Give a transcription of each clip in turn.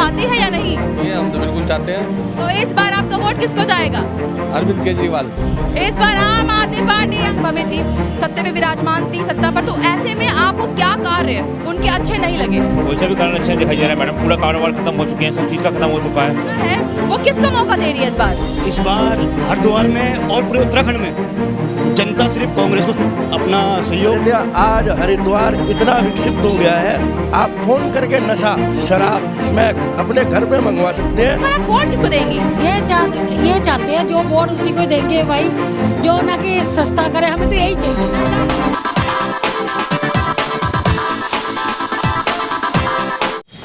चाहती है या नहीं? ये हम तो बिल्कुल चाहते हैं। तो इस बार आपका वोट किसको जाएगा? अरविंद केजरीवाल। इस बार आम आदमी पार्टी सभा में थी, सत्ता पे विराजमान थी, सत्ता पर, तो ऐसे में आपको क्या कार्य उनके अच्छे नहीं लगे? वैसे भी कारण अच्छा दिखाई दे रहा है मैडम, पूरा कारोबार खत्म हो चुके हैं, सब चीज का खत्म हो चुका है। वो किसको मौका दे रही है इस बार? इस बार हरिद्वार में और पूरे उत्तराखंड में जनता सिर्फ कांग्रेस को अपना सहयोग। आज हरिद्वार इतना विकसित हो गया है, आप फोन करके नशा, शराब, स्मैक अपने घर में मंगवा सकते हैं। आप वोट किसको देंगी? ये चाहते हैं जो वोट उसी को देंगे भाई, जो ना कि सस्ता करे, हमें तो यही चाहिए।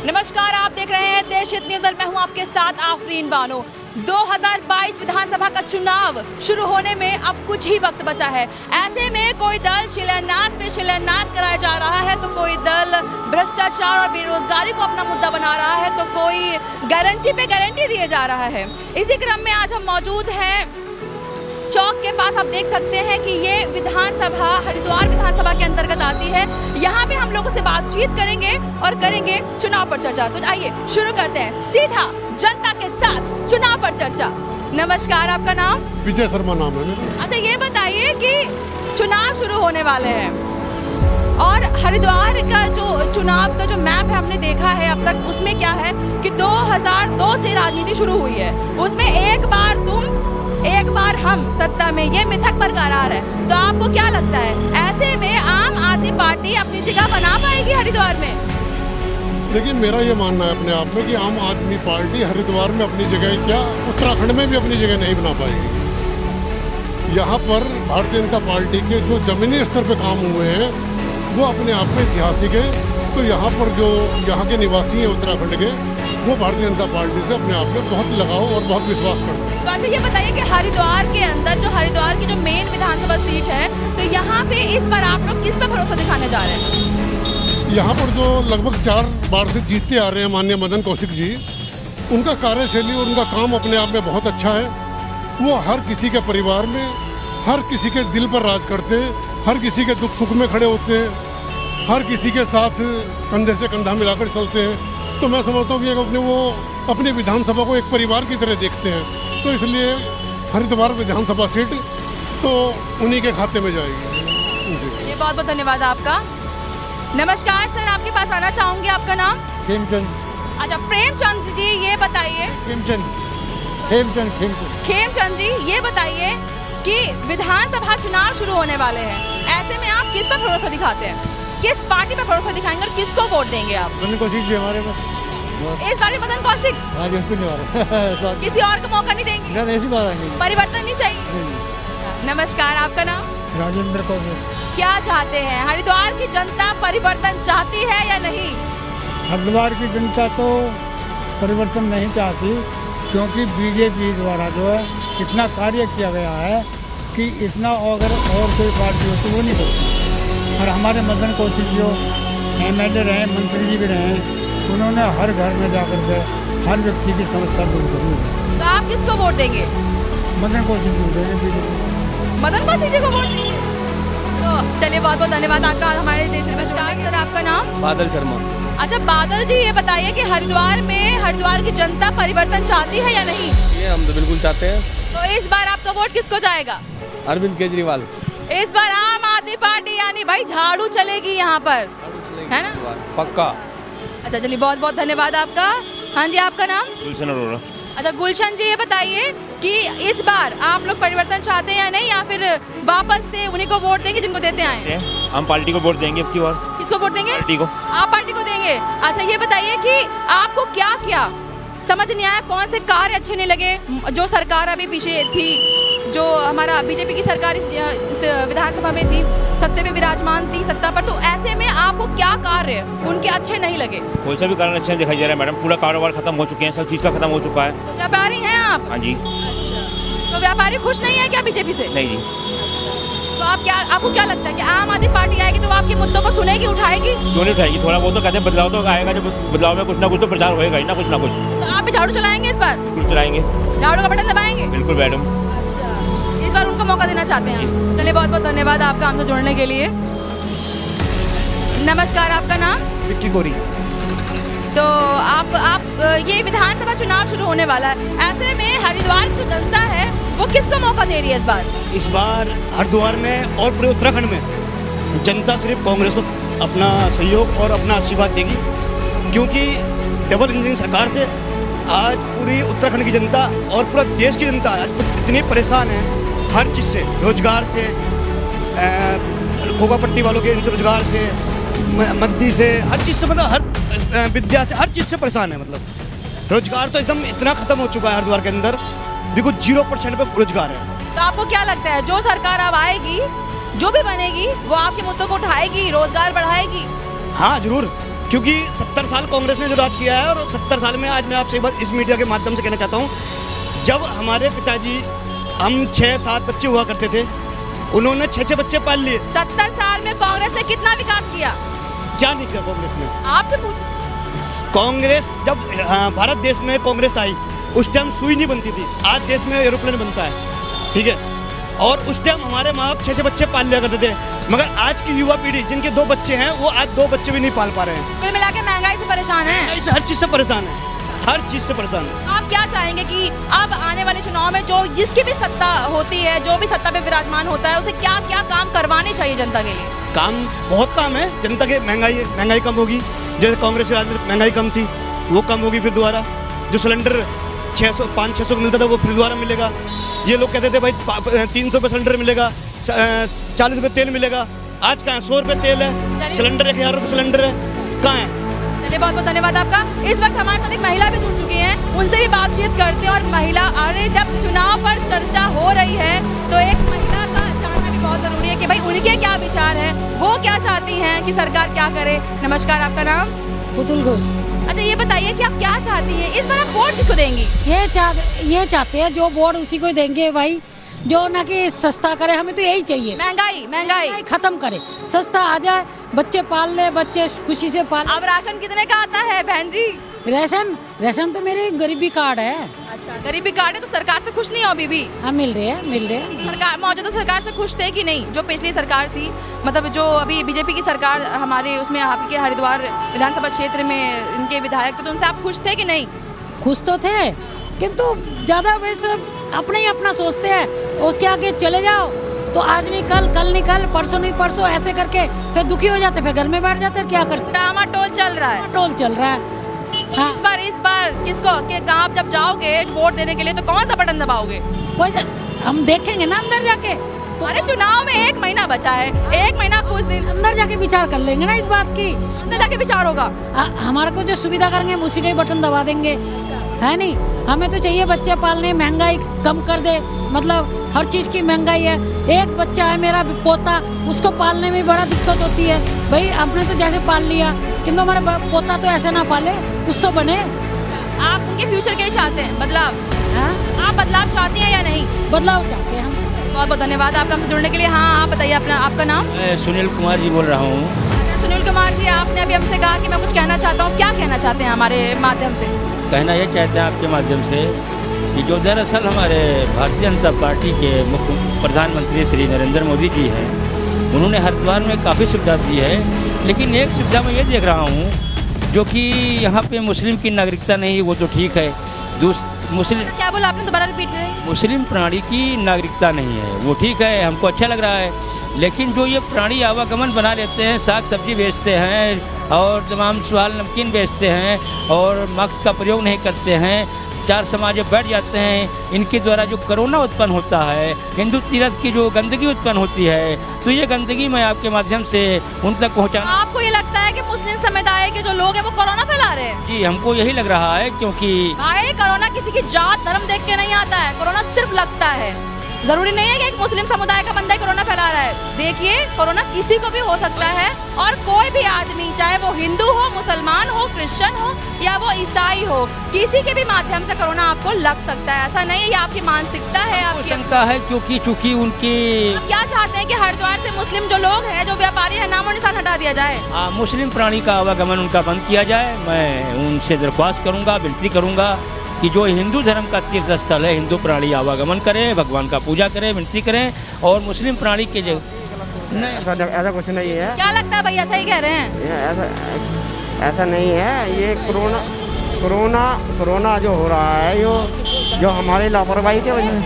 नमस्कार, आप देख रहे हैं देश हित न्यूज़। मैं हूं आपके साथ आफरीन बानो। 2022 विधानसभा का चुनाव शुरू होने में अब कुछ ही वक्त बचा है। ऐसे में कोई दल शिलान्यास पे शिलान्यास कराया जा रहा है, तो कोई दल भ्रष्टाचार और बेरोजगारी को अपना मुद्दा बना रहा है, तो कोई गारंटी पे गारंटी दिए जा रहा है। इसी क्रम में आज हम मौजूद हैं चौक के पास। आप देख सकते हैं कि ये विधानसभा हरिद्वार विधानसभा के अंतर्गत आती है। यहाँ पे हम लोगों से बातचीत करेंगे और करेंगे चुनाव पर चर्चा। तो आइए शुरू करते हैं सीधा जनता के साथ चुनाव पर चर्चा। नमस्कार, आपका नाम? विजय शर्मा नाम है मेरा। अच्छा, ये बताइए कि चुनाव शुरू होने वाले हैं और हरिद्वार का जो चुनाव का जो मैप है हमने देखा है अब तक, उसमें क्या है कि 2002 से राजनीति शुरू हुई है। उसमें एक बार तुम एक बार हम सत्ता में, ये मिथक बरकरार है। तो आपको क्या लगता है ऐसे में आम आदमी पार्टी अपनी जगह बना पाएगी हरिद्वार में? लेकिन मेरा ये मानना है अपने आप में कि आम आदमी पार्टी हरिद्वार में अपनी जगह क्या, उत्तराखंड में भी अपनी जगह नहीं बना पाएगी। यहाँ पर भारतीय जनता पार्टी के जो जमीनी स्तर पर काम हुए हैं वो अपने आप में ऐतिहासिक है। तो यहाँ पर जो यहाँ के निवासी हैं उत्तराखंड के, वो भारतीय जनता पार्टी से अपने आप में बहुत लगाव और बहुत विश्वास करते हैं। तो अच्छा, ये बताइए कि हरिद्वार के अंदर जो हरिद्वार की जो मेन विधानसभा सीट है, तो यहाँ पे इस बार आप लोग किस पर भरोसा दिखाने जा रहे हैं? यहाँ पर जो लगभग 4 बार से जीतते आ रहे हैं माननीय मदन कौशिक जी, उनका कार्यशैली और उनका काम अपने आप में बहुत अच्छा है। वो हर किसी के परिवार में, हर किसी के दिल पर राज करते हैं, हर किसी के दुख सुख में खड़े होते हैं, हर किसी के साथ कंधे से कंधा मिलाकर चलते हैं। तो मैं समझता हूँ कि वो अपनी विधानसभा को एक परिवार की तरह देखते हैं। तो इसलिए हरिद्वार विधानसभा सीट तो उन्हीं के खाते में जाएगी। ये बहुत बहुत धन्यवाद आपका। नमस्कार सर, आपके पास आना चाहूँगी। आपका नाम? खेमचंद। अच्छा, प्रेमचंद जी, ये बताइए। खेमचंद जी, ये बताइए कि विधानसभा चुनाव शुरू होने वाले हैं, ऐसे में आप किस पर भरोसा दिखाते हैं? किस पार्टी पर भरोसा दिखाएंगे और किसको वोट देंगे आप? मदन कौशिक जी हमारे पास। इस बार मदन कौशिक? हाँ जी, उसको नहीं किसी और को मौका नहीं देंगे? ऐसी बात नहीं, परिवर्तन नहीं चाहिए। नमस्कार, आपका नाम? राजेंद्र कौशिक। क्या चाहते हैं हरिद्वार की जनता? परिवर्तन चाहती है या नहीं? हरिद्वार की जनता तो परिवर्तन नहीं चाहती, क्योंकि बीजेपी द्वारा जो है इतना कार्य किया गया है कि इतना अगर और कोई पार्टी हो तो वो नहीं करती। और हमारे मदन कौशिक जो MLA रहे, मंत्री जी भी रहे, उन्होंने हर घर में जाकर के हर व्यक्ति की समस्या दूर करी है। तो आप किसको वोट देंगे? मदन कौशिक जी देंगे, बीजेपी। मदन कौशिक जी को वोट देंगे? तो चलिए, बहुत बहुत धन्यवाद आपका हमारे देश। नमस्कार सर, आपका नाम? बादल शर्मा। अच्छा बादल जी, ये बताइए कि हरिद्वार की जनता परिवर्तन चाहती है या नहीं? ये हम तो बिल्कुल चाहते हैं। तो इस बार आपका वोट किसको जाएगा? अरविंद केजरीवाल। इस बार आम आदमी पार्टी यानी भाई झाड़ू चलेगी यहाँ पर, है ना? पक्का। अच्छा चलिए, बहुत बहुत धन्यवाद आपका। हाँ जी, आपका नाम? गुलशन अरोड़ा। अच्छा गुलशन जी, ये बताइए कि इस बार आप लोग परिवर्तन चाहते हैं या नहीं, या फिर वापस से उन्हीं को वोट देंगे जिनको देते आए हैं? हम पार्टी को वोट देंगे अब की बार। किसको वोट देंगे? पार्टी को। आप पार्टी को देंगे? अच्छा ये बताइए कि आपको क्या क्या समझ नहीं आया, कौन से कार्य अच्छे नहीं लगे? जो सरकार अभी पीछे थी, जो हमारा बीजेपी की सरकार इस विधानसभा में थी, सत्ते पे विराजमान थी, सत्ता पर, तो ऐसे में आपको क्या कार्य उनके अच्छे नहीं लगे? वैसे भी कारण अच्छा दिखाई दे रहा है मैडम, पूरा कारोबार खत्म हो चुके हैं, सब चीज का खत्म हो चुका है। तो व्यापारी हैं आप? हाँ जी। तो व्यापारी खुश नहीं है क्या बीजेपी से? नहीं जी। तो आपको क्या लगता है कि आम आदमी पार्टी आएगी तो आपके मुद्दों को सुनेगी, उठाएगी? क्यों नहीं उठाएगी? थोड़ा बहुत तो कहते हैं बदलाव तो आएगा, जब बदलाव में कुछ ना कुछ तो प्रचार होएगा ही ना, कुछ ना कुछ। तो आप भी झाड़ू चलाएंगे इस बार? बिल्कुल चलाएंगे। झाड़ू का बटन दबाएंगे? बिल्कुल मैडम। अच्छा, इस बार उनको मौका देना चाहते हैं। चलिए, बहुत बहुत धन्यवाद आपका हमसे जुड़ने के लिए। नमस्कार, आपका नाम? विक्की गोरी। तो आप ये विधानसभा चुनाव शुरू होने वाला है, ऐसे में हरिद्वार की जो जनता है वो किसको मौका दे रही है इस बार? इस बार हरिद्वार में और पूरे उत्तराखंड में जनता सिर्फ कांग्रेस को अपना सहयोग और अपना आशीर्वाद देगी, क्योंकि डबल इंजन सरकार से आज पूरी उत्तराखंड की जनता और पूरा देश की जनता आज इतनी परेशान है हर चीज़ से, रोजगार से, खोखा पट्टी वालों के इनसे रोजगार से, मद्दी से, हर चीज़ से, मतलब हर विद्या से, हर चीज़ से परेशान है। मतलब रोजगार तो एकदम इतना खत्म हो चुका है हरिद्वार के अंदर, बिल्कुल 0% पे रोजगार है। तो आपको क्या लगता है जो सरकार अब आएगी, जो भी बनेगी, वो आपके मुद्दों को उठाएगी, रोजगार बढ़ाएगी? हाँ जरूर, क्योंकि 70 साल कांग्रेस ने जो राज किया है, और 70 साल में आज मैं आपसे बस इस मीडिया के माध्यम से कहना चाहता हूँ, जब हमारे पिताजी, हम 6-7 बच्चे हुआ करते थे, उन्होंने 6-6 बच्चे पाल लिए। 70 साल में कांग्रेस ने कितना विकास किया? क्या नहीं किया कांग्रेस ने? आपसे पूछ। कांग्रेस जब भारत देश में कांग्रेस आई, उस टाइम सुई नहीं बनती थी, आज देश में एरोप्लेन बनता है, ठीक है। और उस टाइम हमारे माँ बाप 6-6 बच्चे पाल लिया करते थे, मगर आज की युवा पीढ़ी जिनके 2 बच्चे हैं, वो आज 2 बच्चे भी नहीं पाल पा रहे हैं। कुल मिला के महंगाई से परेशान है, ऐसे हर चीज़ से परेशान है, हर चीज़ से परेशान है। तो आप क्या चाहेंगे कि अब आने वाले चुनाव में जो जिसकी भी सत्ता होती है, जो भी सत्ता पे विराजमान होता है, उसे क्या क्या काम करवाने चाहिए जनता के लिए? काम बहुत काम है जनता के। महंगाई कम होगी, जैसे कांग्रेस के राज में महंगाई कम थी, वो कम होगी फिर दोबारा। जो सिलेंडर 500-600 को मिलता था, वो फिर दोबारा मिलेगा। ये लोग कहते थे भाई 300 रुपये सिलेंडर मिलेगा, 40 रुपये तेल मिलेगा, आज कहाँ 100 रुपये तेल है, सिलेंडर 1000 रुपये सिलेंडर है, कहाँ है? चलिए, बहुत बहुत धन्यवाद आपका। इस वक्त हमारे साथ एक महिला भी जुड़ चुकी हैं, उनसे भी बातचीत करते हैं। और महिला, अरे जब चुनाव पर चर्चा हो रही है तो एक महिला का जानना भी बहुत जरूरी है कि भाई उनके क्या विचार हैं, वो क्या चाहती हैं कि सरकार क्या करे। नमस्कार, आपका नाम? पुतुल घोष। अच्छा, ये बताइए कि आप क्या चाहती हैं, इस बार आप वोट किसको देंगी? ये चाहते हैं जो वोट उसी को देंगे भाई, जो ना कि सस्ता करे, हमें तो यही चाहिए। महंगाई खत्म करे, सस्ता आ जाए, बच्चे पाल ले, बच्चे खुशी से पाल। अब राशन कितने का आता है बहन जी? राशन तो मेरे गरीबी कार्ड है। अच्छा, गरीबी कार्ड है, तो सरकार से खुश नहीं हो अभी भी? हाँ, मिल रहे हैं। सरकार, मौजूदा सरकार से खुश थे कि नहीं? जो पिछली सरकार थी, मतलब जो अभी बीजेपी की सरकार हमारे उसमें आपके हरिद्वार विधानसभा क्षेत्र में इनके विधायक थे, तो उनसे आप खुश थे कि नहीं? खुश तो थे, किंतु ज्यादा वैसे अपने ही अपना सोचते हैं, उसके आगे चले जाओ तो आज नहीं कल नहीं कल, परसों नहीं परसों, ऐसे करके फिर दुखी हो जाते, फिर घर में बैठ जाते, क्या कर सकते। डामाडोल चल रहा है। हाँ। इस बार किसको, कि आप जब जाओगे वोट देने के लिए तो कौन सा बटन दबाओगे? वैसे हम देखेंगे ना अंदर जाके, तो अरे चुनाव में 1 महीना बचा है, 1 महीना कुछ दिन, अंदर जाके विचार कर लेंगे ना इस बात की। अंदर जाके विचार होगा। हमारे को जो सुविधा करेंगे हम उसी का ही बटन दबा देंगे, है नहीं? हमें तो चाहिए बच्चे पालने, महंगाई कम कर दे, मतलब हर चीज़ की महंगाई है। एक बच्चा है मेरा पोता, उसको पालने में बड़ा दिक्कत होती है। भाई हमने तो जैसे पाल लिया, किंतु हमारा पोता तो ऐसे ना पाले, कुछ तो बने। आप उनके फ्यूचर के लिए चाहते हैं बदलाव? हाँ, आप बदलाव चाहती हैं या नहीं? बदलाव चाहते हैं हम। बहुत बहुत धन्यवाद आपका हमसे जुड़ने के लिए। हाँ, आप बताइए आपका नाम? मैं सुनील कुमार जी बोल रहा हूँ। सुनील कुमार जी, आपने अभी हमसे कहा कि मैं कुछ कहना चाहता हूँ, क्या कहना चाहते हैं हमारे माध्यम से? कहना ये चाहते हैं आपके माध्यम से कि जो दरअसल हमारे भारतीय जनता पार्टी के मुख्य प्रधानमंत्री श्री नरेंद्र मोदी जी हैं, उन्होंने हरिद्वार में काफ़ी सुविधा दी है, लेकिन एक सुविधा मैं ये देख रहा हूँ जो कि यहाँ पे मुस्लिम की नागरिकता नहीं, वो तो ठीक है। मुस्लिम, क्या बोला आपने, दोबारा रिपीट करें? मुस्लिम प्राणी की नागरिकता नहीं है, वो ठीक है, हमको अच्छा लग रहा है। लेकिन जो ये प्राणी आवागमन बना लेते हैं, साग सब्जी बेचते हैं और तमाम स्वाल नमकीन बेचते हैं और मास्क का प्रयोग नहीं करते हैं, 4 समाज बैठ जाते हैं, इनके द्वारा जो कोरोना उत्पन्न होता है, हिंदू तीर्थ की जो गंदगी उत्पन्न होती है, तो ये गंदगी मैं आपके माध्यम से उन तक पहुँचाना। आपको ये लगता है कि मुस्लिम समुदाय के जो लोग हैं वो कोरोना फैला रहे हैं? जी, हमको यही लग रहा है, क्योंकि भाई कोरोना किसी की जात धर्म देख के नहीं आता है, कोरोना सिर्फ लगता है। जरूरी नहीं है कि एक मुस्लिम समुदाय का बंदा ही कोरोना फैला रहा है। देखिए, कोरोना किसी को भी हो सकता है, और कोई भी आदमी, चाहे वो हिंदू हो, मुसलमान हो, क्रिश्चियन हो या वो ईसाई हो, किसी के भी माध्यम से कोरोना आपको लग सकता है। ऐसा नहीं है, ये आपकी मानसिकता है, आपकी शंका है, क्योंकि चूंकि उनकी आप क्या चाहते हैं कि हरिद्वार से मुस्लिम जो लोग हैं, जो व्यापारी है, नामो निशान हटा दिया जाए? मुस्लिम प्राणी का आवागमन उनका बंद किया जाए। मैं उनसे दरख्वास्त करूंगा, विनती करूंगा कि जो हिंदू धर्म का तीर्थ स्थल है, हिंदू प्राणी आवागमन करें, भगवान का पूजा करें, विनती करें, और मुस्लिम प्राणी के ऐसा कुछ नहीं है। क्या लगता है भाई, ऐसा ही कह रहे हैं? ऐसा नहीं है। ये कोरोना जो हो रहा है जो हमारी लापरवाही की वजह से।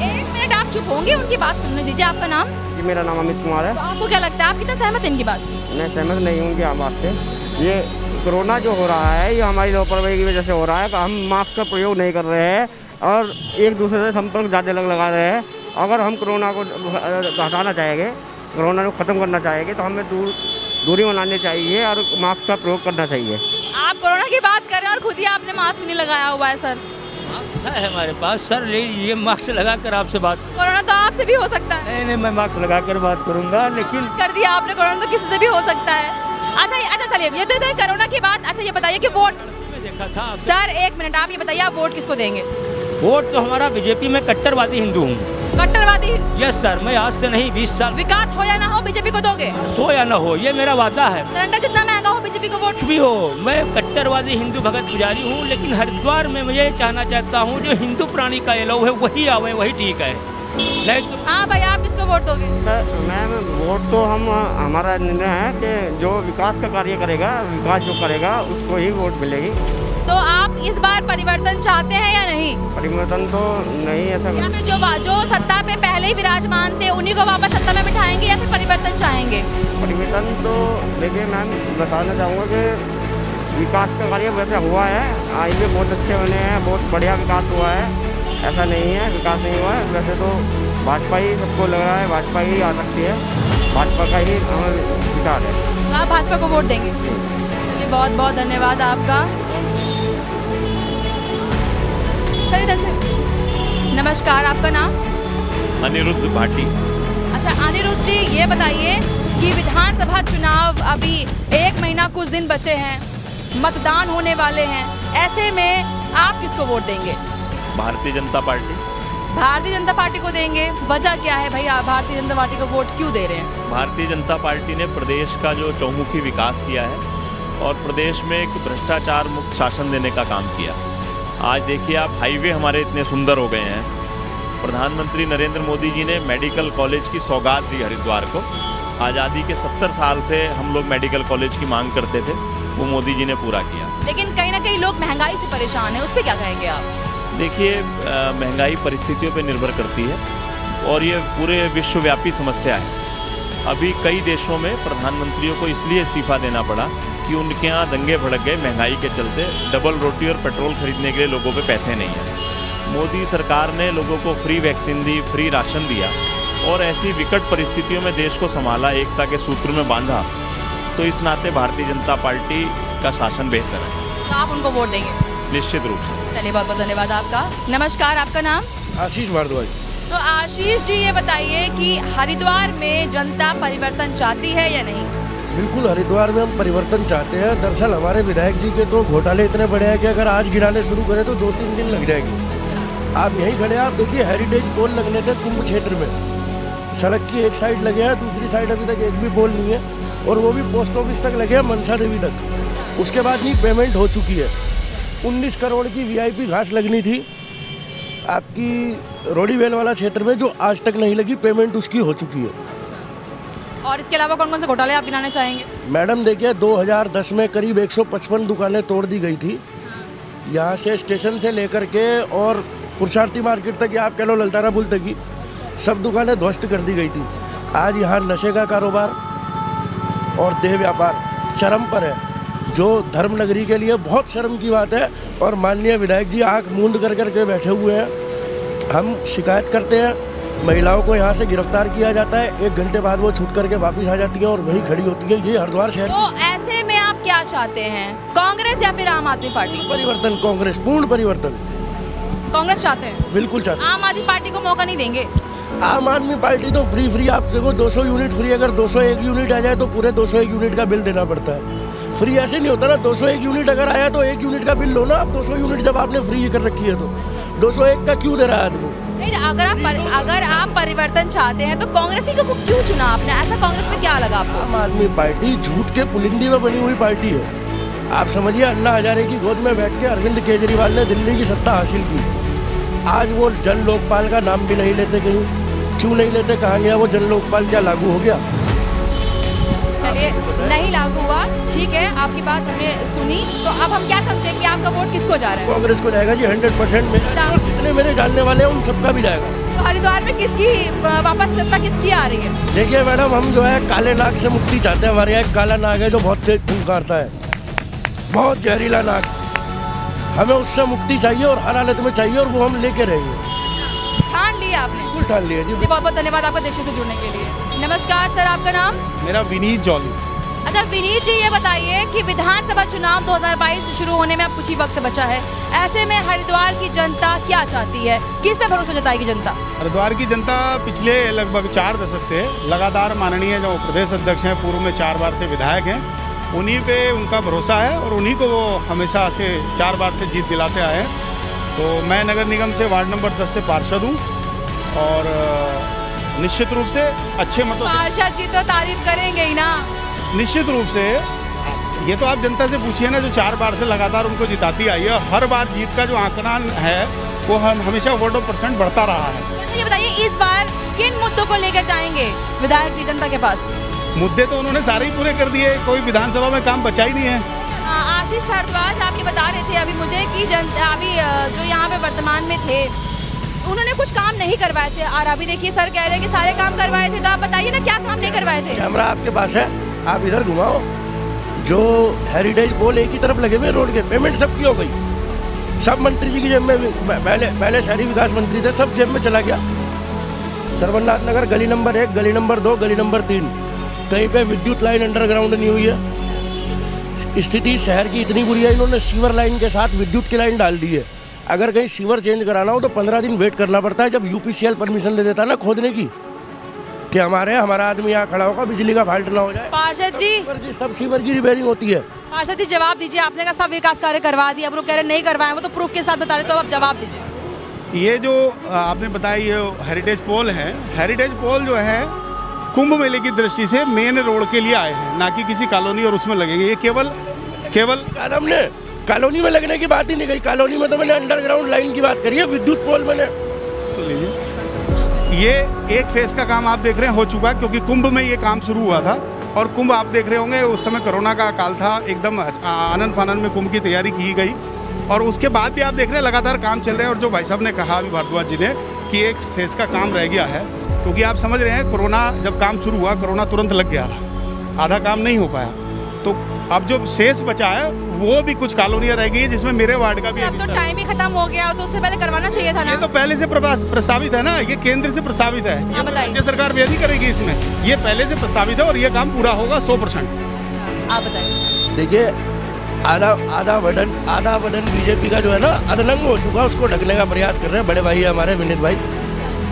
एक मिनट आप चुप होंगे, उनकी बात सुनने दीजिए। आपका नाम? जी मेरा नाम अमित कुमार है। तो आपको क्या लगता है, आप कितना सहमत हैं इनकी बात? मैं सहमत नहीं हूँ इनकी बात से। ये कोरोना जो हो रहा है ये हमारी लापरवाही की वजह से हो रहा है। हम मास्क का प्रयोग नहीं कर रहे हैं और एक दूसरे से संपर्क ज़्यादा लगा रहे हैं। अगर हम कोरोना को हटाना चाहेंगे, कोरोना को ख़त्म करना चाहेंगे तो हमें दूरी बनानी चाहिए और मास्क का प्रयोग करना चाहिए। आप कोरोना की बात कर रहे हैं और खुद ही आपने मास्क नहीं लगाया हुआ है सर। मास्क है हमारे पास सर, ये मास्क लगा कर आपसे बात। कोरोना तो आपसे भी हो सकता है। नहीं, मैं मास्क लगा कर बात करूंगा, लेकिन कर दिया आपने, कोरोना तो किसी से भी हो सकता है। अच्छा चलिए, ये तो है कोरोना की बात। अच्छा ये बताइए कि वोट देखा था सर, एक मिनट आप ये बताइए, आप वोट किसको देंगे? वोट तो हमारा बीजेपी में कट्टरवादी हिंदू हूँ। कट्टरवादी? यस सर, मैं आज से नहीं 20 साल। विकास हो या ना हो बीजेपी को दोगे? हो या ना हो ये मेरा वादा है। सिलेंडर जितना महंगा हो बीजेपी को वोट? कुछ भी हो, मैं कट्टरवादी हिंदू भगत पुजारी हूँ, लेकिन हरिद्वार में मैं ये कहना चाहता हूँ जो हिंदू प्राणी का एलाउ है वही आवे, वही ठीक है। नहीं तो हाँ भाई, आप किसको वोट दोगे? सर मैम वोट तो हमारा निर्णय है कि जो विकास का कार्य करेगा, विकास जो करेगा उसको ही वोट मिलेगी। तो आप इस बार परिवर्तन चाहते हैं या नहीं? परिवर्तन तो नहीं ऐसा। या फिर जो सत्ता पे पहले ही विराजमान थे उन्हीं को वापस सत्ता में बिठाएंगे या फिर परिवर्तन चाहेंगे? परिवर्तन तो देखिए मैम, बताना चाहूँगा कि विकास का कार्य वैसे हुआ है, हाईवे बहुत अच्छे बने हैं, बहुत बढ़िया विकास हुआ है। ऐसा नहीं है विकास नहीं हुआ है। वैसे तो भाजपा ही सबको लग रहा है, भाजपा ही आ सकती है, भाजपा का ही हमें विचार है। तो आप भाजपा को वोट देंगे? चलिए बहुत बहुत धन्यवाद आपका। सर इधर से। नमस्कार, आपका नाम? अनिरुद्ध भाटी। अच्छा अनिरुद्ध जी, ये बताइए कि विधानसभा चुनाव अभी 1 महीना कुछ दिन बचे हैं, मतदान होने वाले हैं, ऐसे में आप किसको वोट देंगे? भारतीय जनता पार्टी। भारतीय जनता पार्टी को देंगे? वजह क्या है भाई, आप भारतीय जनता पार्टी को वोट क्यों दे रहे हैं? भारतीय जनता पार्टी ने प्रदेश का जो चौमुखी विकास किया है और प्रदेश में एक भ्रष्टाचार मुक्त शासन देने का काम किया। आज देखिए आप, हाईवे हमारे इतने सुंदर हो गए हैं। प्रधानमंत्री नरेंद्र मोदी जी ने मेडिकल कॉलेज की सौगात दी हरिद्वार को। आज़ादी के 70 साल से हम लोग मेडिकल कॉलेज की मांग करते थे, वो मोदी जी ने पूरा किया। लेकिन कहीं ना कहीं लोग महंगाई से परेशान हैं, उस पर क्या कहेंगे आप? देखिए महंगाई परिस्थितियों पर निर्भर करती है और ये पूरे विश्वव्यापी समस्या है। अभी कई देशों में प्रधानमंत्रियों को इसलिए इस्तीफा देना पड़ा कि उनके यहाँ दंगे भड़क गए महंगाई के चलते। डबल रोटी और पेट्रोल खरीदने के लिए लोगों पे पैसे नहीं हैं। मोदी सरकार ने लोगों को फ्री वैक्सीन दी, फ्री राशन दिया और ऐसी विकट परिस्थितियों में देश को संभाला, एकता के सूत्र में बांधा। तो इस नाते भारतीय जनता पार्टी का शासन बेहतर है। तो आप उनको वोट देंगे? निश्चित रूप से। चलिए बहुत बहुत धन्यवाद आपका। नमस्कार, आपका नाम? आशीष भारद्वाज। तो आशीष जी ये बताइए कि हरिद्वार में जनता परिवर्तन चाहती है या नहीं? बिल्कुल, हरिद्वार में हम परिवर्तन चाहते हैं। दरअसल हमारे विधायक जी के तो घोटाले इतने बड़े हैं कि अगर आज गिराने शुरू करें तो 2-3 दिन लग जाएंगे। आप यहीं खड़े हैं, आप देखिए हेरिटेज पोल लगने थे कुंभ क्षेत्र में, सड़क की एक साइड लगे हैं, दूसरी साइड अभी तक एक भी पोल नहीं है और वो भी पोस्ट ऑफिस तक लगे हैं, मनसा देवी तक। उसके बाद नहीं पेमेंट हो चुकी है। 19 करोड़ की VIP घास लगनी थी आपकी रोडीवेल वाला क्षेत्र में, जो आज तक नहीं लगी, पेमेंट उसकी हो चुकी है। और इसके अलावा कौन कौन से घोटाले आप गिनाना चाहेंगे? मैडम देखिए 2010 में करीब 155 दुकानें तोड़ दी गई थी। यहाँ से स्टेशन से लेकर के और पुरुषार्थी मार्केट तक, या आप कह लो ललतारा पुल तक की सब दुकानें ध्वस्त कर दी गई थी। आज यहाँ नशे का कारोबार और देह व्यापार चरम पर है, जो धर्म नगरी के लिए बहुत शर्म की बात है। और माननीय विधायक जी आंख मूंद कर करके बैठे हुए हैं। हम शिकायत करते हैं, महिलाओं को यहाँ से गिरफ्तार किया जाता है, 1 घंटे बाद वो छूट करके वापस आ जाती हैं और वही खड़ी होती है। ये हरिद्वार शहर। तो ऐसे में आप क्या चाहते हैं, कांग्रेस या फिर आम आदमी पार्टी? परिवर्तन, कांग्रेस, पूर्ण परिवर्तन। कांग्रेस चाहते हैं? बिल्कुल चाहते हैं। आम आदमी पार्टी को मौका नहीं देंगे? आम आदमी पार्टी तो फ्री आप देखो 200 यूनिट फ्री, अगर 201 यूनिट आ जाए तो पूरे 201 यूनिट का बिल देना पड़ता है। फ्री ऐसे नहीं होता ना, 201 यूनिट अगर आया तो 1 यूनिट का बिल लो ना। आप 200 यूनिट जब आपने फ्री कर रखी है तो 201 का क्यों दे रहा है आदमी? नहीं, अगर आप परिवर्तन चाहते हैं तो कांग्रेस ही को क्यों चुना आपने? ऐसा कांग्रेस में क्या लगा आपको? आम आदमी पार्टी झूठ के पुलिंदी में बनी हुई पार्टी है। आप समझिए, अन्ना हजारे की गोद में बैठ के अरविंद केजरीवाल ने दिल्ली की सत्ता हासिल की। आज वो जन लोकपाल का नाम भी नहीं लेते कहीं। क्यों नहीं लेते? कहाँ गया वो जन लोकपाल? क्या लागू हो गया? चलिए नहीं लागू हुआ, ठीक है, आपकी बात हमने सुनी। तो अब हम क्या समझे कि आपका वोट किसको जा रहा है? कांग्रेस को जाएगा जी 100%। मेरे जितने मेरे जानने वाले हैं उन सबका भी जाएगा। तो हरिद्वार में किसकी वापस सत्ता किसकी आ रही है? देखिए मैडम, हम जो है काले नाग से मुक्ति चाहते हैं। हमारे यहाँ एक काला नाग है जो बहुत तेज फुंकारता है, बहुत जहरीला नाग। हमें उससे मुक्ति चाहिए और हर हालत में चाहिए, और वो हम लेके रहेंगे। ठान लिया आपने? बिल्कुल ठान लिया जी। बहुत बहुत धन्यवाद आपका देश से जुड़ने के लिए। नमस्कार सर, आपका नाम? मेरा विनीत जौली। अच्छा विनीत जी, ये बताइए कि विधानसभा चुनाव 2022 शुरू होने में अब कुछ ही वक्त बचा है, ऐसे में हरिद्वार की जनता क्या चाहती है, किस पे भरोसा जताएगी जनता? हरिद्वार की जनता पिछले लगभग 4 दशक से लगातार माननीय जो प्रदेश अध्यक्ष हैं, पूर्व में 4 बार से विधायक हैं, उन्हीं पे उनका भरोसा है और उन्हीं को वो हमेशा से 4 बार से जीत दिलाते आए हैं। तो मैं नगर निगम से वार्ड नंबर 10 से पार्षद हूँ और निश्चित रूप से अच्छे मतों से, पार्षद जी तो तारीफ करेंगे ही ना। निश्चित रूप से ये तो आप जनता से पूछिए ना, जो 4 बार से लगातार उनको जिताती आई है। हर बार जीत का जो आंकड़ा है वो हमेशा वोट ऑफ % बढ़ता रहा है। ये बताइए इस बार किन मुद्दों को लेकर जाएंगे विधायक जी जनता के पास? मुद्दे तो उन्होंने सारे ही पूरे कर दिए, कोई विधानसभा में काम बचा ही नहीं है। आशीष भारद्वाज, आप ये बता रहे थे अभी मुझे कि अभी जो यहाँ पे वर्तमान में थे उन्होंने कुछ काम नहीं करवाए थे, और अभी देखिए सर कह रहे हैं कि सारे काम करवाए थे। तो आप बताइए ना क्या काम नहीं करवाए थे? कैमरा आपके पास है, आप इधर घुमाओ। जो हेरिटेज पोल एक ही तरफ लगे हुए रोड के, पेमेंट सबकी हो गई। सब मंत्री जी की जेब में, पहले शहरी विकास मंत्री थे, सब जेब में चला गया। सर्वनाथ नगर गली नंबर 1, गली नंबर 2, गली नंबर 3, कहीं पे विद्युत लाइन अंडरग्राउंड नहीं हुई है। स्थिति शहर की इतनी बुरी है, इन्होंने सीवर लाइन के साथ विद्युत की लाइन डाल दी है। अगर कहीं सीवर चेंज कराना हो तो 15 दिन वेट करना पड़ता है, जब यूपीसीएल परमिशन दे देता है ना खोदने की, कि हमारा आदमी यहाँ खड़ा होगा, बिजली का फाल्ट ना हो जाए। पार्षद जी सब सीवर की रिपेयरिंग होती है। पार्षद जी जवाब दीजिए, आपने कहा सब विकास कार्य करवा दिया, अब वो कह रहे नहीं करवाए, वो तो प्रूफ के साथ बता रहे, तो आप जवाब दीजिए। ये जो आपने बताया ये हेरिटेज पोल है, हेरिटेज पोल जो है कुंभ मेले की दृष्टि से मेन रोड के लिए आए हैं, ना कि किसी कॉलोनी और उसमें लगेंगे। ये केवल हमने कॉलोनी में लगने की बात ही नहीं कही। कॉलोनी में तो मैंने अंडरग्राउंड लाइन की बात करी है, विद्युत पोल मैंने। ये एक फेज का काम आप देख रहे हैं हो चुका है, क्योंकि कुंभ में ये काम शुरू हुआ था। और कुंभ आप देख रहे होंगे उस समय कोरोना का काल था, एकदम आनन फानन में कुंभ की तैयारी की गई, और उसके बाद भी आप देख रहे हैं लगातार काम चल रहे हैं। और जो भाई साहब ने कहा अभी भारद्वाज जी ने कि एक फेज का काम रह गया है, क्योंकि आप समझ रहे हैं कोरोना जब काम शुरू हुआ, कोरोना तुरंत लग गया, आधा काम नहीं हो पाया। तो अब जो शेष बचा है वो भी कुछ कॉलोनियाँ रह गई है, जिसमें मेरे वार्ड का भी अब तो टाइम ही खत्म हो गया, तो उससे पहले करवाना चाहिए था ना। ये तो पहले से प्रस्तावित है ना, ये केंद्र से प्रस्तावित है, ये राज्य सरकार भी नहीं करेगी इसमें, ये पहले से प्रस्तावित है और ये काम पूरा होगा 100%। आप बताइए। देखिए आधा बटन बीजेपी का जो है ना अधनंग हो चुका, उसको ढकने का प्रयास कर रहे हैं बड़े भाई हमारे विनीत भाई।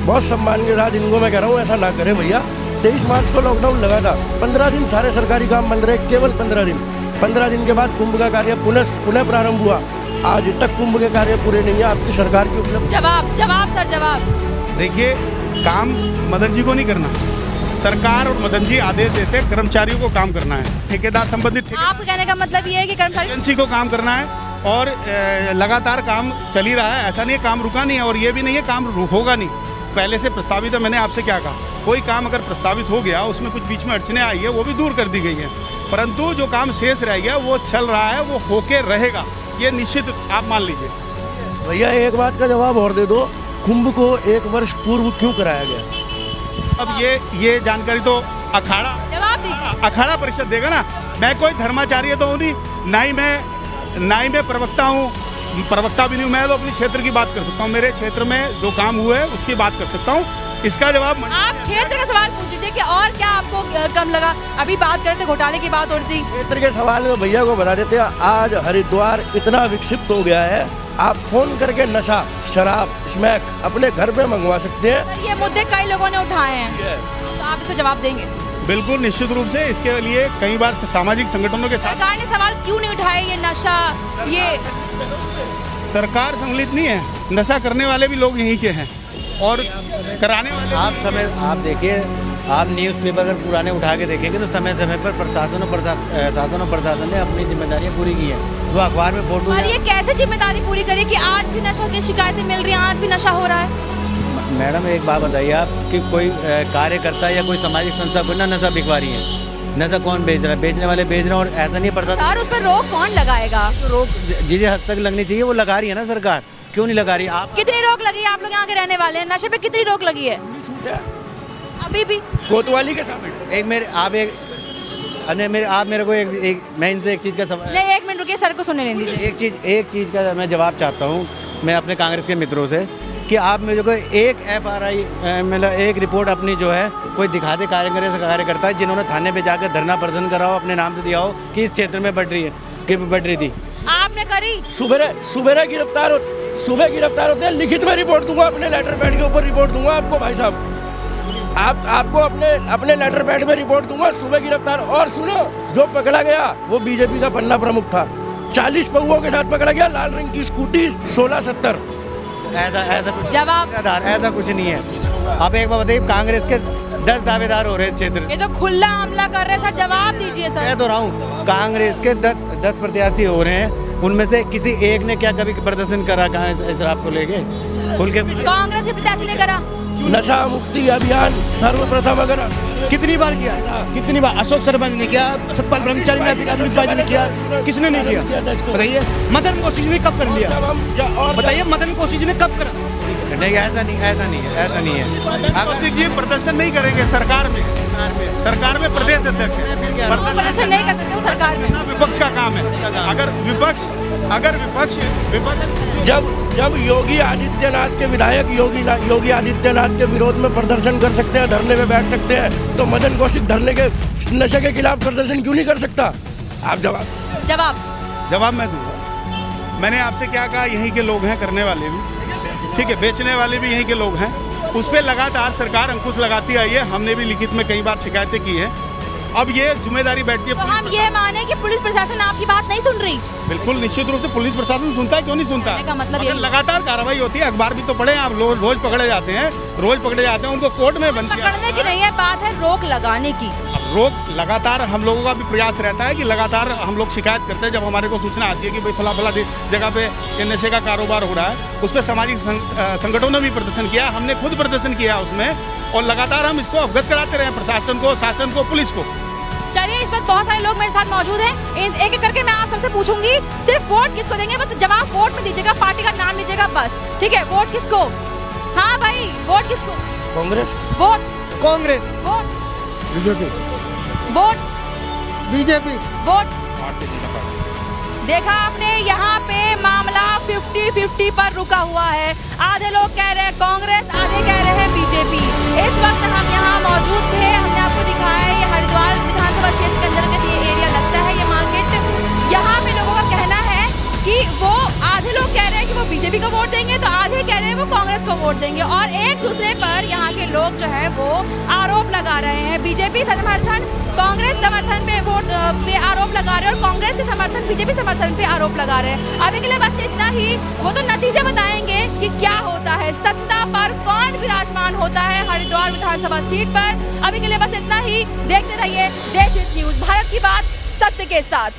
बहुत सम्मान के साथ इनको मैं कह रहा हूँ ऐसा ना करें भैया। 23 मार्च को लॉकडाउन लगा था, 15 दिन सारे सरकारी काम बंद रहे, केवल 15 दिन के बाद कुंभ का कार्य पुनः प्रारंभ हुआ। आज तक कुंभ के कार्य पूरे नहीं है, आपकी सरकार की उपलब्धि। जवाब। देखिए काम मदन जी को नहीं करना, सरकार और मदन जी आदेश देते हैं, कर्मचारियों को काम करना है, ठेकेदार संबंधित। आप कहने का मतलब ये है कि कर्मचारी एजेंसी को काम करना है और लगातार काम चल ही रहा है, ऐसा नहीं है काम रुका नहीं है, और ये भी नहीं है काम होगा नहीं, पहले से प्रस्तावित है। मैंने आपसे क्या कहा, कोई काम अगर प्रस्तावित हो गया, उसमें कुछ बीच में अड़चने आई है, वो भी दूर कर दी गई है, परंतु जो काम शेष रह गया वो चल रहा है, वो होके रहेगा, ये निश्चित आप मान लीजिए। भैया एक बात का जवाब और दे दो, कुंभ को 1 वर्ष पूर्व क्यों कराया गया? अब ये जानकारी तो जवाब दीजिए, अखाड़ा परिषद देगा ना। मैं कोई धर्माचार्य तो हूँ नहीं, ना ही मैं प्रवक्ता हूँ, प्रवक्ता भी नहीं हूँ। मैं तो अपने क्षेत्र की बात कर सकता हूँ, मेरे क्षेत्र में जो काम हुए उसकी बात कर सकता हूँ। इसका जवाब आप क्षेत्र का सवाल पूछ लीजिए कि और क्या आपको कम लगा। अभी बात करते घोटाले की बात हो रही थी, क्षेत्र के सवाल में भैया को बता देते हैं। आज हरिद्वार इतना विकसित हो गया है, आप फोन करके नशा, शराब, स्मैक अपने घर पे मंगवा सकते हैं। ये मुद्दे कई लोगों ने उठाए हैं, तो आप इस पर जवाब देंगे? बिल्कुल निश्चित रूप से। इसके लिए कई बार सामाजिक संगठनों के साथ सरकार ने सवाल क्यों नहीं उठाए? ये नशा, ये सरकार सम्मिलित नहीं है, नशा करने वाले भी लोग यहीं के हैं और कराने वाले। आप देखिए, आप न्यूज़पेपर अगर पुराने उठा के देखेंगे तो समय समय पर प्रशासन और प्रशासन ने अपनी जिम्मेदारियां पूरी की हैं। वो अखबार में फोटो, और ये कैसे जिम्मेदारी पूरी करी कि आज भी नशा की शिकायतें मिल रही हैं, आज भी नशा हो रहा है? मैडम एक बात बताइए आप कि कोई कार्यकर्ता या कोई सामाजिक संस्था कोई ना नशा बिकवा रही है, नशा कौन बेच रहा है? बेचने वाले बेच रहे हैं, और ऐसा नहीं पड़ता। सर उस पर रोक कौन लगाएगा? रोक जिस हद तक लगनी चाहिए वो लगा रही है ना सरकार, क्यों नहीं लगा रही? आप कितनी रोक लगी है? आप लोग यहाँ के रहने वाले हैं, नशे पे कितनी रोक लगी है? अभी भी कोतवाली के सामने एक मेरे आप मेरे को एक मैं इनसे एक चीज़ का सवाल, नहीं, एक मिनट रुकिए, सर को सुनने दीजिए। एक चीज़ का मैं जवाब चाहता हूँ मैं अपने कांग्रेस के मित्रों से, कि आप मुझे को एक FRI मतलब एक रिपोर्ट अपनी जो है कोई दिखा दे कार्यकर्ता है जिन्होंने थाने पे जाकर धरना प्रदर्शन करा हो, अपने नाम से दिया हो कि इस क्षेत्र में बढ़ रही थी। आपने करी? सुबह गिरफ्तार होते हैं, लिखित में रिपोर्ट दूंगा, अपने लेटर पैड के ऊपर रिपोर्ट दूंगा आपको भाई साहब, आपको अपने लेटर पैड में रिपोर्ट दूंगा। सुबह गिरफ्तार, और सुनो, जो पकड़ा गया वो बीजेपी का पन्ना प्रमुख था, 40 पगुओं के साथ पकड़ा गया, लाल रंग की स्कूटी 1670। ऐसा जवाब ऐसा कुछ नहीं है। आप एक बार बताइए, कांग्रेस के 10 दावेदार हो रहे हैं इस क्षेत्र। ये तो खुला हमला कर रहे हैं सर, जवाब दीजिए सर। मैं तो रहा हूँ, कांग्रेस के 10 प्रत्याशी हो रहे हैं, उनमें से किसी एक ने क्या कभी प्रदर्शन करा कहाँ शराब को लेके खुल के? कांग्रेस के प्रत्याशी ने करा। नशा मुक्ति अभियान सर्वप्रथम अगर कितनी बार किया? कितनी बार? अशोक सरपंच ने किया, सतपाल ब्रह्मचारी ने, अमित भाई ने किया, किसने नहीं किया? बताइए। मदन कौशिक ने कब कर लिया? बताइए, मदन कौशिक ने कब करा? नहीं, ऐसा नहीं है। कौशिक जी प्रदर्शन नहीं करेंगे सरकार में प्रदेश अध्यक्ष है, प्रदर्शन नहीं कर सकते सरकार में, विपक्ष का काम है। अगर विपक्ष जब योगी आदित्यनाथ के विधायक योगी आदित्यनाथ के विरोध में प्रदर्शन कर सकते हैं, धरने में बैठ सकते हैं, तो मदन कौशिक धरने के नशे के खिलाफ प्रदर्शन क्यों नहीं कर सकता? आप जवाब मैं दूंगा। मैंने आपसे क्या कहा, यहीं के लोग हैं करने वाले भी, ठीक है, बेचने वाले भी यहीं के लोग हैं, उस पर लगातार सरकार अंकुश लगाती आई है। हमने भी लिखित में कई बार शिकायतें की हैं। अब ये जिम्मेदारी बैठती है। तो हम ये माने कि पुलिस प्रशासन आपकी बात नहीं सुन रही? बिल्कुल निश्चित रूप से पुलिस प्रशासन सुनता है, क्यों नहीं सुनता? मतलब लगातार कार्रवाई होती है, अखबार भी तो पढ़े आप, रोज पकड़े जाते हैं, उनको कोर्ट में बंद किया। पकड़ने की नहीं है बात, है रोक लगाने की। रोक लगातार हम लोगों का भी प्रयास रहता है कि लगातार हम लोग शिकायत करते हैं, जब हमारे को सूचना आती है कि भाई फला जगह पे ये नशे का कारोबार हो रहा है, उस पर सामाजिक संगठनों ने भी प्रदर्शन किया, हमने खुद प्रदर्शन किया उसमें, और लगातार हम इसको अवगत कराते रहे प्रशासन को, शासन को, पुलिस को। चलिए, इस वक्त बहुत सारे लोग मेरे साथ मौजूद हैं, एक एक करके मैं आप सबसे पूछूंगी, सिर्फ वोट किसको देंगे? बस जवाब वोट में दीजिएगा, पार्टी का नाम लीजिएगा बस, ठीक है? वोट किसको? हाँ भाई, वोट किसको? Congress. Vote Congress. Vote BJP. Vote BJP. Vote देखा आपने, यहाँ पे मामला 50-50 पर रुका हुआ है। आधे लोग कह रहे हैं कांग्रेस, आधे कह रहे हैं बीजेपी। इस वक्त हम यहाँ मौजूद थे, हमने आपको दिखाया है, ये हरिद्वार विधानसभा क्षेत्र के अंतर्गत ये एरिया लगता है, ये मार्केट। यहाँ पे लोगों का कहना है कि वो आधे लोग कह रहे हैं कि वो बीजेपी को वोट देंगे, तो आधे कह रहे हैं वो कांग्रेस को वोट देंगे, और एक दूसरे पर यहाँ के लोग जो है वो आरोप लगा रहे हैं। बीजेपी समर्थन कांग्रेस समर्थन पे वोट पे आरोप लगा रहे हैं, और कांग्रेस के समर्थन बीजेपी समर्थन पे आरोप लगा रहे हैं। अभी के लिए बस इतना ही, वो तो नतीजे बताएंगे कि क्या होता है, सत्ता पर कौन विराजमान होता है हरिद्वार विधानसभा सीट पर। अभी के लिए बस इतना ही, देखते रहिए देश न्यूज, भारत की बात सत्य के साथ।